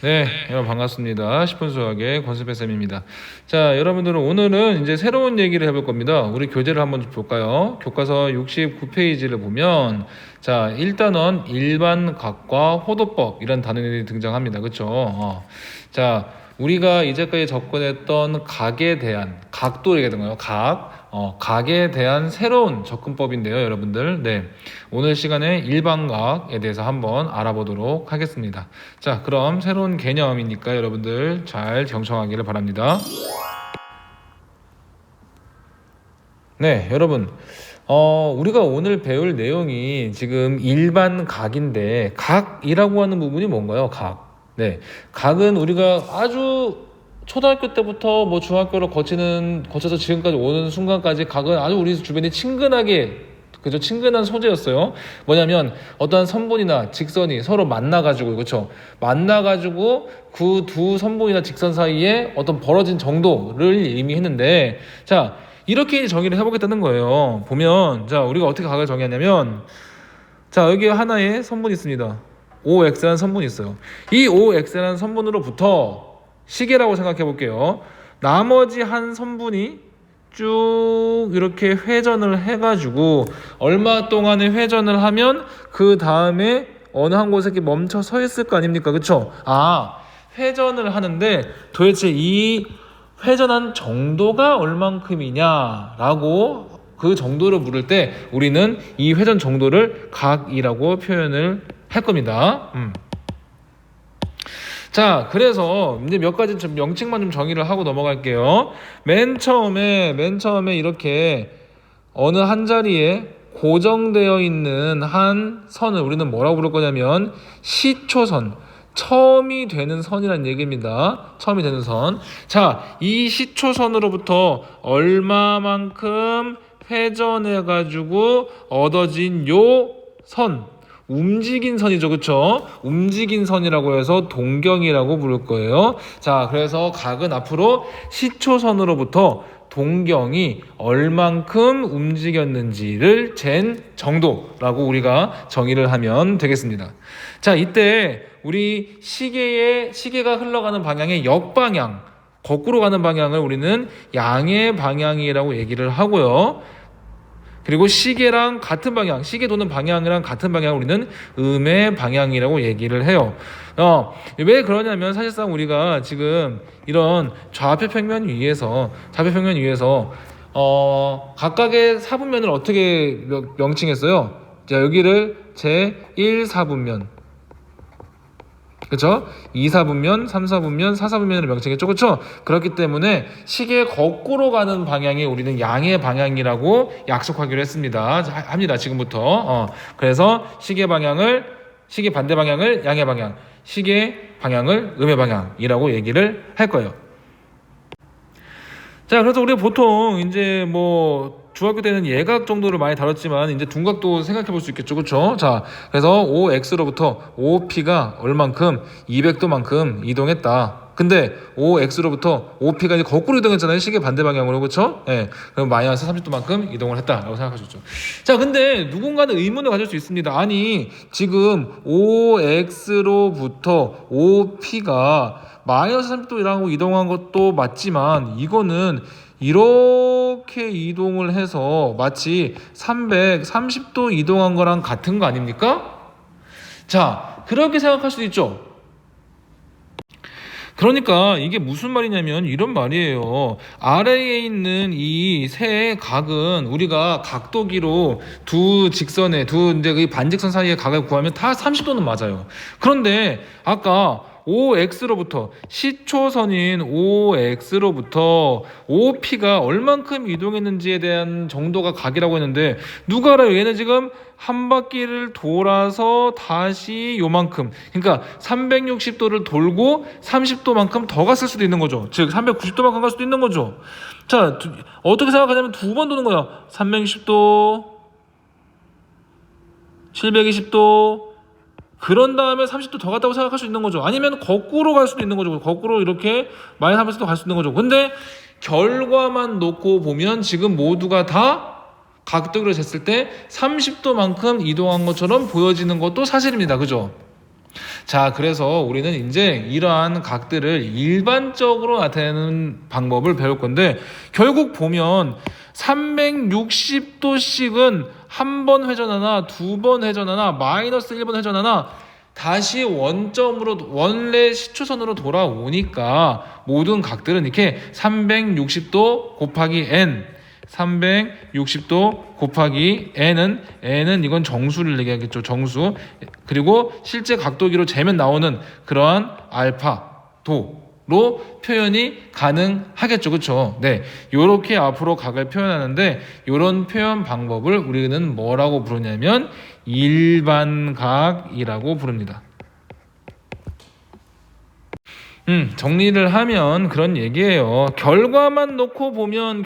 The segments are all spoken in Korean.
네, 여러분 반갑습니다. 10분 수학의 권수배쌤입니다. 자, 여러분들은 오늘은 이제 새로운 얘기를 해볼 겁니다. 우리 교재를 한번 볼까요? 교과서 69페이지를 보면, 자, 일단은 일반각과 호도법 이런 단어들이 등장합니다. 그쵸? 자, 우리가 이제까지 접근했던 각에 대한, 각도 얘기하던 거예요. 각에 대한 새로운 접근법인데요, 여러분들. 네. 오늘 시간에 일반각에 대해서 한번 알아보도록 하겠습니다. 자, 그럼 새로운 개념이니까 여러분들 잘 경청하기를 바랍니다. 네, 여러분. 우리가 오늘 배울 내용이 지금 일반각인데, 각이라고 하는 부분이 뭔가요? 각. 네. 각은 우리가 아주 초등학교 때부터 뭐 중학교를 거쳐서 지금까지 오는 순간까지 각은 아주 우리 주변에 친근한 소재였어요. 뭐냐면 어떠한 선분이나 직선이 서로 만나가지고, 그렇죠? 만나가지고 그 두 선분이나 직선 사이에 어떤 벌어진 정도를 의미했는데, 자, 이렇게 정의를 해보겠다는 거예요. 보면, 자, 우리가 어떻게 각을 정의하냐면, 자, 여기 하나의 선분이 있습니다. OX라는 선분이 있어요. 이 OX라는 선분으로부터 시계라고 생각해 볼게요. 나머지 한 선분이 쭉 이렇게 회전을 해가지고 얼마 동안의 회전을 하면 그 다음에 어느 한 곳에 이렇게 멈춰 서 있을 거 아닙니까? 그쵸? 회전을 하는데 도대체 이 회전한 정도가 얼만큼이냐라고 그 정도를 물을 때 우리는 이 회전 정도를 각이라고 표현을 할 겁니다. 자, 그래서 이제 몇 가지 명칭만 좀 정의를 하고 넘어갈게요. 맨 처음에 이렇게 어느 한 자리에 고정되어 있는 한 선을 우리는 뭐라고 부를 거냐면 시초선, 처음이 되는 선이라는 얘기입니다. 처음이 되는 선. 자, 이 시초선으로부터 얼마만큼 회전해가지고 얻어진 요 선, 움직인 선이죠, 그쵸? 움직인 선이라고 해서 동경이라고 부를 거예요. 자, 그래서 각은 앞으로 시초선으로부터 동경이 얼만큼 움직였는지를 잰 정도라고 우리가 정의를 하면 되겠습니다. 자, 이때 우리 시계가 흘러가는 방향의 역방향, 거꾸로 가는 방향을 우리는 양의 방향이라고 얘기를 하고요. 그리고 시계랑 같은 방향, 시계 도는 방향이랑 같은 방향을 우리는 음의 방향이라고 얘기를 해요. 왜 그러냐면 사실상 우리가 지금 이런 좌표 평면 위에서 각각의 사분면을 어떻게 명칭했어요? 자, 여기를 제1사분면, 그렇죠? 2사분면, 3사분면, 4사분면으로 명칭했죠. 그렇죠? 그렇기 때문에 시계 거꾸로 가는 방향이 우리는 양의 방향이라고 약속하기로 했습니다. 합니다. 지금부터. 그래서 시계 반대 방향을 양의 방향, 시계 방향을 음의 방향이라고 얘기를 할 거예요. 자, 그래서 우리가 보통 이제 중학교 때는 예각 정도를 많이 다뤘지만 이제 둔각도 생각해 볼 수 있겠죠. 그렇죠? 자, 그래서 OX로부터 OP가 얼만큼 200도만큼 이동했다. 근데 OX로부터 OP가 이제 거꾸로 이동했잖아요. 시계 반대 방향으로. 그렇죠? 예. 그럼 마이너스 30도만큼 이동을 했다라고 생각하셨죠. 자, 근데 누군가는 의문을 가질 수 있습니다. 아니, 지금 OX로부터 OP가 마이너스 30도라고 이동한 것도 맞지만 이거는 이렇게 이동을 해서 마치 330도 이동한 거랑 같은 거 아닙니까? 자, 그렇게 생각할 수도 있죠. 그러니까 이게 무슨 말이냐면 이런 말이에요. 아래에 있는 이 세 각은 우리가 각도기로 두 직선의 이제 그 반직선 사이의 각을 구하면 다 30도는 맞아요. 그런데 아까 OX로부터 시초선인 OX로부터 OP가 얼만큼 이동했는지에 대한 정도가 각이라고 했는데 누가 알아요? 얘는 지금 한 바퀴를 돌아서 다시 요만큼, 그러니까 360도를 돌고 30도만큼 더 갔을 수도 있는 거죠. 즉 390도만큼 갈 수도 있는 거죠. 자, 어떻게 생각하냐면 두 번 도는 거야. 360도, 720도, 그런 다음에 30도 더 갔다고 생각할 수 있는 거죠. 아니면 거꾸로 갈 수도 있는 거죠. 거꾸로 이렇게 마이너스 30도 갈 수 있는 거죠. 근데 결과만 놓고 보면 지금 모두가 다 각도를 쟀을 때 30도만큼 이동한 것처럼 보여지는 것도 사실입니다. 그죠? 자, 그래서 우리는 이제 이러한 각들을 일반적으로 나타내는 방법을 배울 건데, 결국 보면 360도씩은 한 번 회전하나 두 번 회전하나 마이너스 1번 회전하나 다시 원점으로 원래 시초선으로 돌아오니까 모든 각들은 이렇게 360도 곱하기 n, 360도 곱하기 n은 이건 정수를 얘기하겠죠. 정수. 그리고 실제 각도기로 재면 나오는 그러한 알파도로 표현이 가능하겠죠. 그렇죠? 네. 요렇게 앞으로 각을 표현하는데, 요런 표현 방법을 우리는 뭐라고 부르냐면 일반각이라고 부릅니다. 정리를 하면 그런 얘기예요. 결과만 놓고 보면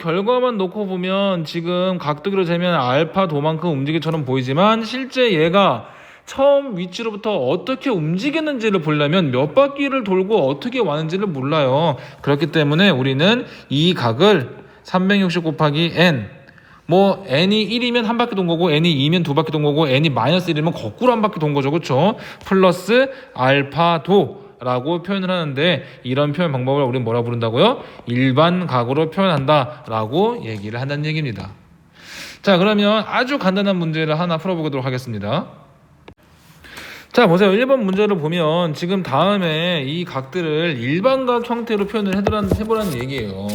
지금 각도기로 재면 알파도만큼 움직이처럼 보이지만 실제 얘가 처음 위치로부터 어떻게 움직였는지를 보려면 몇 바퀴를 돌고 어떻게 왔는지를 몰라요. 그렇기 때문에 우리는 이 각을 360 곱하기 n, 뭐 n이 1이면 한 바퀴 돈 거고 n이 2면 두 바퀴 돈 거고 n이 마이너스 1이면 거꾸로 한 바퀴 돈 거죠. 그렇죠? 플러스 알파도 라고 표현을 하는데, 이런 표현 방법을 우리는 뭐라 부른다고요? 일반각으로 표현한다 라고 얘기를 한다는 얘기입니다. 자, 그러면 아주 간단한 문제를 하나 풀어보도록 하겠습니다. 자, 보세요. 1번 문제를 보면 지금 다음에 이 각들을 일반각 형태로 표현을 해보라는 얘기예요.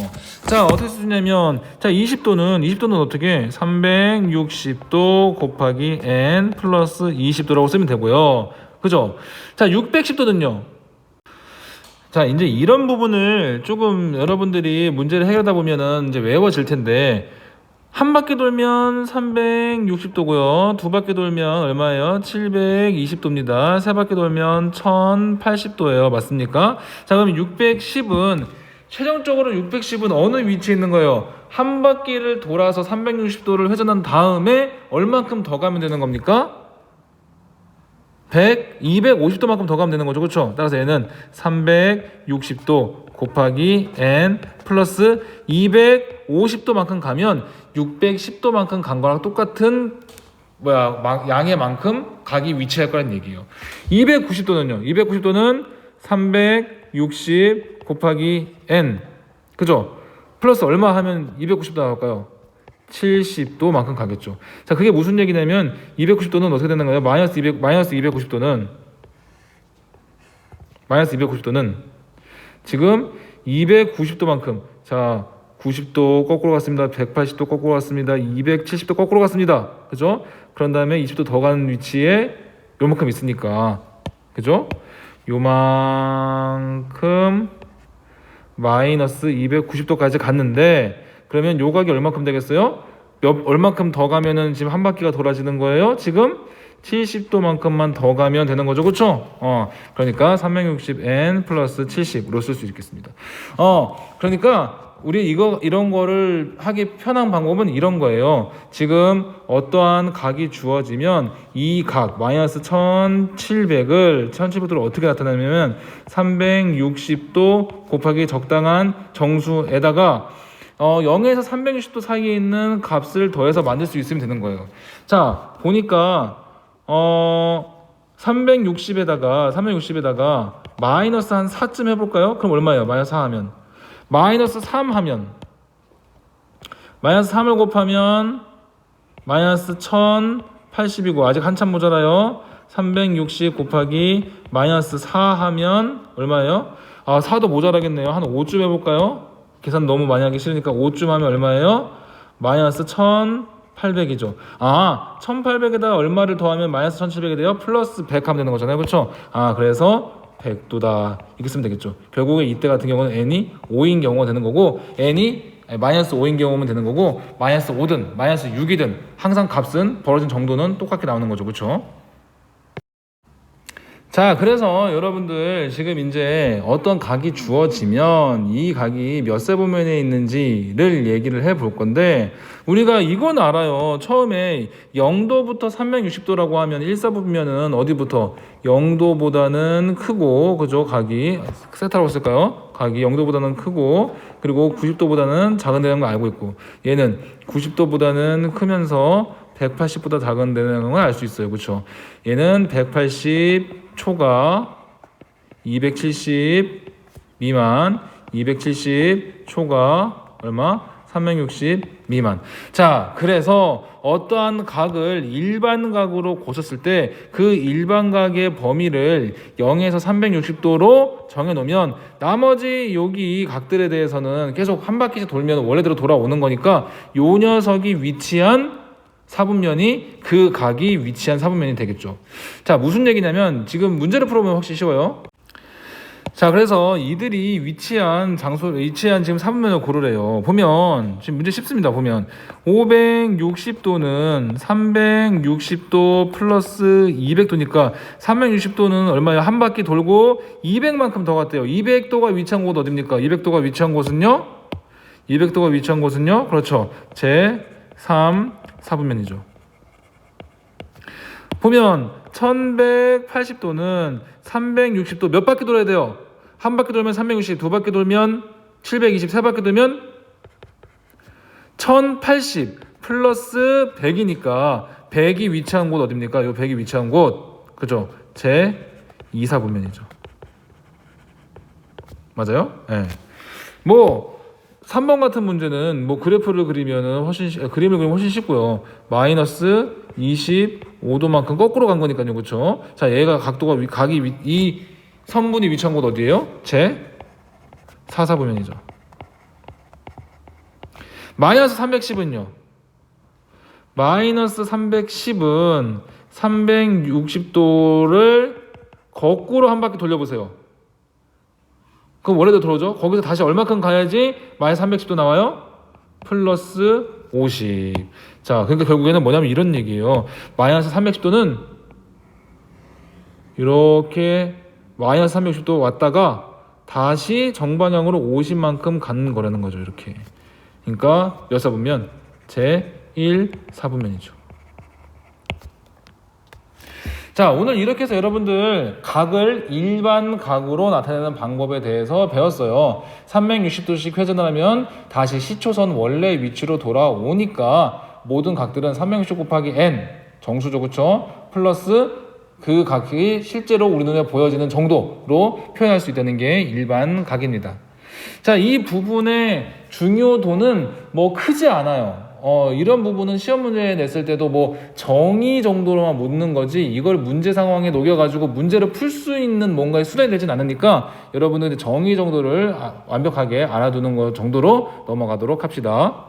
자, 어떻게 쓰냐면, 자, 20도는 어떻게? 360도 곱하기 n 플러스 20도라고 쓰면 되고요. 그죠? 자, 610도는요. 자, 이제 이런 부분을 조금 여러분들이 문제를 해결하다 보면은 이제 외워질 텐데, 한 바퀴 돌면 360도고요. 두 바퀴 돌면 얼마예요? 720도입니다. 세 바퀴 돌면 1080도예요. 맞습니까? 자, 그럼 610은 최종적으로 610은 어느 위치에 있는 거예요? 한 바퀴를 돌아서 360도를 회전한 다음에 얼만큼 더 가면 되는 겁니까? 250도만큼 더 가면 되는 거죠. 그렇죠? 따라서 얘는 360도 곱하기 n 플러스 250도만큼 가면 610도만큼 간 거랑 똑같은 양의 만큼 각이 위치할 거란 얘기예요. 290도는요. 290도는 360 곱하기 n. 그죠? 플러스 얼마 하면 290도 나올까요? 70도만큼 가겠죠. 자, 그게 무슨 얘기냐면 290도는 어떻게 되는 거예요? 마이너스 290도는 지금 290도만큼, 자, 90도 거꾸로 갔습니다. 180도 거꾸로 갔습니다. 270도 거꾸로 갔습니다. 그죠? 그런 다음에 20도 더 가는 위치에 요만큼 있으니까, 그죠? 요만큼 마이너스 290도까지 갔는데, 그러면 요 각이 얼마큼 되겠어요? 얼마큼 더 가면은 지금 한 바퀴가 돌아지는 거예요? 지금 70도만큼만 더 가면 되는 거죠. 그렇죠? 그러니까 360n 플러스 70으로 쓸 수 있겠습니다. 그러니까 우리 이런 거를 하기 편한 방법은 이런 거예요. 지금 어떠한 각이 주어지면 이 각 마이너스 1700을 어떻게 나타내냐면 360도 곱하기 적당한 정수에다가 0에서 360도 사이에 있는 값을 더해서 만들 수 있으면 되는 거예요. 자, 보니까 360에다가 마이너스 한 4쯤 해볼까요? 그럼 얼마예요? 마이너스 4 하면 마이너스 3 하면 마이너스 3을 곱하면 마이너스 1080이고 아직 한참 모자라요. 360 곱하기 마이너스 4 하면 얼마예요? 4도 모자라겠네요. 한 5쯤 해볼까요? 계산 너무 많이 하기 싫으니까 5쯤 하면 얼마예요? 마이너스 1800이죠. 1800에다가 얼마를 더하면 마이너스 1700이 돼요? 플러스 100 하면 되는 거잖아요. 그렇죠? 그래서 100도다. 이렇게 쓰면 되겠죠. 결국에 이때 같은 경우는 n이 5인 경우가 되는 거고, 마이너스 5인 경우면 되는 거고, 마이너스 5든 마이너스 6이든 항상 값은 벌어진 정도는 똑같게 나오는 거죠. 그렇죠? 자, 그래서 여러분들 지금 이제 어떤 각이 주어지면 이 각이 몇 세부면에 있는지를 얘기를 해볼 건데, 우리가 이건 알아요. 처음에 0도부터 360도라고 하면 1사부면은 어디부터? 0도보다는 크고, 그죠? 각이 세타라고 쓸까요? 각이 0도보다는 크고, 그리고 90도보다는 작은 데는 거 알고 있고, 얘는 90도보다는 크면서 180보다 작은 데는 걸 알 수 있어요. 그렇죠? 얘는 180초가 270 미만, 270 초과 얼마? 360 미만. 자, 그래서 어떠한 각을 일반각으로 고쳤을 때 그 일반각의 범위를 0에서 360도로 정해놓으면 나머지 여기 각들에 대해서는 계속 한 바퀴씩 돌면 원래대로 돌아오는 거니까 요 녀석이 위치한 사분면이 그 각이 위치한 사분면이 되겠죠. 자, 무슨 얘기냐면 지금 문제를 풀어보면 확실히 쉬워요. 자, 그래서 이들이 위치한 지금 사분면을 고르래요. 보면 지금 문제 쉽습니다. 보면 560도는 360도 플러스 200도니까 360도는 얼마예요? 한 바퀴 돌고 200만큼 더 갔대요. 200도가 위치한 곳 어딥니까? 200도가 위치한 곳은요? 200도가 위치한 곳은요? 그렇죠. 제3 사분면이죠. 보면 1180도는 360도 몇 바퀴 돌아야 돼요? 한 바퀴 돌면 360, 두 바퀴 돌면 720, 세 바퀴 돌면 1080 플러스 100이니까 100이 위치한 곳 어딥니까? 요 100이 위치한 곳, 그죠? 제2사분면이죠. 맞아요? 네. 뭐 3번 같은 문제는 뭐 그래프를 그리면은 그림을 그리면 훨씬 쉽고요. 마이너스 25도만큼 거꾸로 간 거니까요, 그렇죠? 자, 얘가 각이 이 선분이 위치한 곳 어디예요? 제 4사분면이죠. 마이너스 310은요? 마이너스 310은 360도를 거꾸로 한 바퀴 돌려보세요. 그럼 원래대로 들어오죠? 거기서 다시 얼마큼 가야지 마이너스 310도 나와요? 플러스 50. 자, 그러니까 결국에는 뭐냐면 이런 얘기예요. 마이너스 310도는 이렇게 마이너스 360도 왔다가 다시 정반영으로 50만큼 가는 거라는 거죠. 이렇게. 그러니까 몇 사분면? 제1 사분면이죠. 자, 오늘 이렇게 해서 여러분들 각을 일반 각으로 나타내는 방법에 대해서 배웠어요. 360도씩 회전을 하면 다시 시초선 원래 위치로 돌아오니까 모든 각들은 360 곱하기 n 정수죠, 그렇죠? 플러스 그 각이 실제로 우리 눈에 보여지는 정도로 표현할 수 있다는 게 일반 각입니다. 자, 이 부분의 중요도는 뭐 크지 않아요. 이런 부분은 시험 문제 냈을 때도 뭐 정의 정도로만 묻는 거지 이걸 문제 상황에 녹여가지고 문제를 풀 수 있는 뭔가에 수련이 되진 않으니까 여러분들 정의 정도를 완벽하게 알아두는 것 정도로 넘어가도록 합시다.